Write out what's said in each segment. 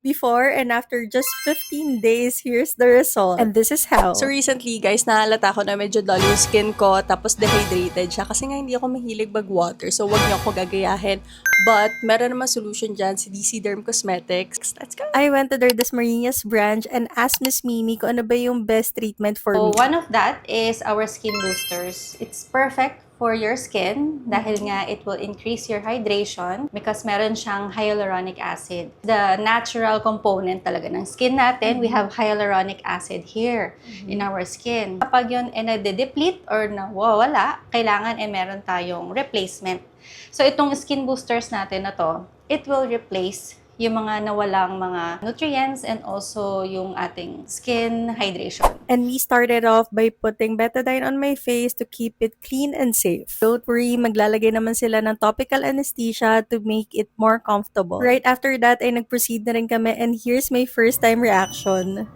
before and after just 15 days, here's the result. And this is how. So recently guys, nahalata ko na medyo dull yung skin ko, tapos dehydrated siya kasi nga hindi ako mahilig mag-water. So wag niyo ako gagayahin. But meron naman solution dyan si DC Derm Cosmetics. Let's go! I went to their Dasmariñas branch and asked Miss Mimi kung ano ba yung best treatment for So, me. one of that is our skin boosters. It's perfect for your skin dahil nga it will increase your hydration because meron siyang hyaluronic acid. The natural component talaga ng skin natin, we have hyaluronic acid here in our skin. Kapag yun nade-deplete or nawawala, kailangan meron tayong replacement. So, itong skin boosters natin na to, it will replace yung mga nawalang mga nutrients and also yung ating skin hydration. And we started off by putting betadine on my face to keep it clean and safe. Don't worry, maglalagay naman sila ng topical anesthesia to make it more comfortable. Right after that ay nag-proceed na rin kami and here's my first time reaction.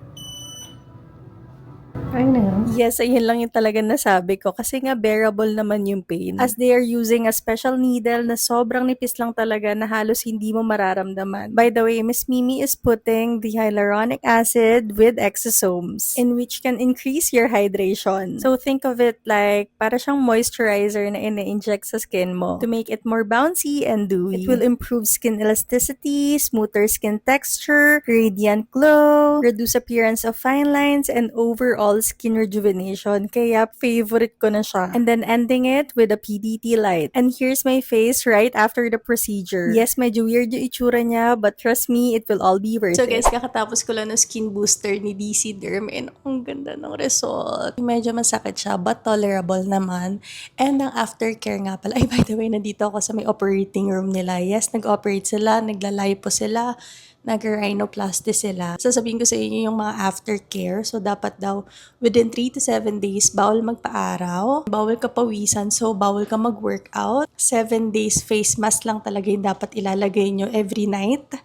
I know. Yes, ayun lang yung talaga nasabi ko kasi nga bearable naman yung pain. As they are using a special needle na sobrang nipis lang talaga na halos hindi mo mararamdaman. By the way, Miss Mimi is putting the hyaluronic acid with exosomes in which can increase your hydration. So think of it like para siyang moisturizer na ina-inject sa skin mo to make it more bouncy and dewy. It will improve skin elasticity, smoother skin texture, radiant glow, reduce appearance of fine lines, and overall skin rejuvenation. Kaya favorite ko na siya. And then ending it with a PDT light. And here's my face right after the procedure. Yes, medyo weird yung itsura niya, but trust me, it will all be worth it. So guys, kakatapos ko lang ng skin booster ni DC Derm and ang ganda ng result. Medyo masakit siya, but tolerable naman. And ang aftercare nga pala, ay by the way, nandito ako sa may operating room nila. Yes, nag-operate sila, nagla-lipo sila, nag-rhinoplasty sila. Sasabihin ko sa inyo yung mga aftercare. So, dapat daw within 3 to 7 days, bawal magpa-araw, bawal ka pawisan, so bawal ka mag-workout. 7 days face mask lang talaga yung dapat ilalagay nyo every night.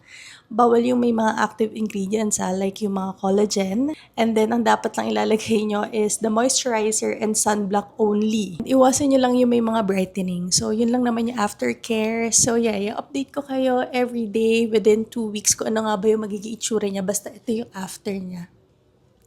Bawal yung may mga active ingredients like yung mga collagen. And then, ang dapat lang ilalagay nyo is the moisturizer and sunblock only. Iwasan nyo lang yung may mga brightening. So, yun lang naman yung aftercare. So, yeah, yung update ko kayo every day within 2 weeks ko ano nga ba yung magiging itsura niya. Basta ito yung after niya.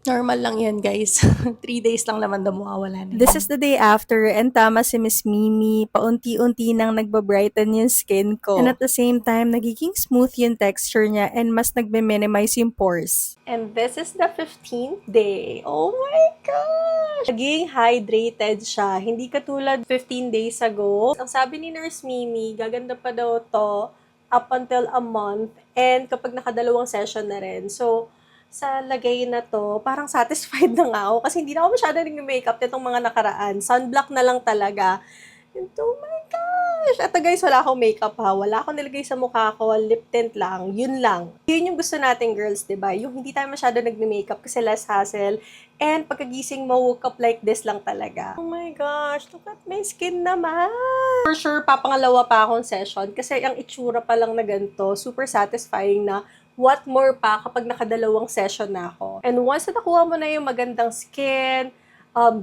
Normal lang yan, guys. 3 days lang naman daw mawawala na. This is the day after, and tama si Miss Mimi, paunti-unti nang nagbabrighten yung skin ko. And at the same time, nagiging smooth yung texture niya and mas nagbe-minimize yung pores. And this is the 15th day. Oh my gosh! Naging hydrated siya. Hindi katulad 15 days ago. Ang sabi ni Nurse Mimi, gaganda pa daw to up until a month and kapag nakadalawang session na rin. So, sa lagay na to, parang satisfied na nga ako kasi hindi na ako masyado nag-makeup nitong mga nakaraan. Sunblock na lang talaga. And oh my gosh! Ito guys, wala akong makeup ha. Wala akong nilagay sa mukha ko. Lip tint lang. Yun lang. Yun yung gusto natin girls, diba? Yung hindi tayo masyado nag-makeup kasi less hassle. And pagkagising mo, woke up like this lang talaga. Oh my gosh! Look at my skin naman! For sure, papangalawa pa akong session kasi ang itsura pa lang na ganito, super satisfying na what more pa kapag nakadalawang session na ako. And once na nakuha mo na yung magandang skin,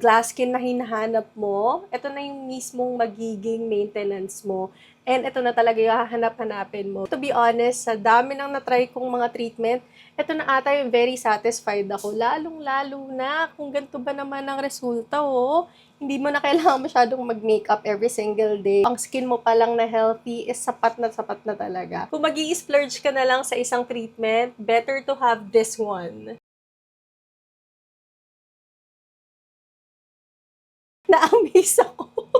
glass skin na hinahanap mo, ito na yung mismong magiging maintenance mo. And ito na talaga yung hahanap-hanapin mo. To be honest, sa dami nang na-try kong mga treatment, ito na ata yung very satisfied ako. Lalong-lalo na kung ganito ba naman ang resulta, oh. Hindi mo na kailangan masyadong mag-makeup every single day. Ang skin mo pa lang na healthy is sapat na talaga. Kung mag-i-splurge ka na lang sa isang treatment, better to have this one. Na-amaze ako.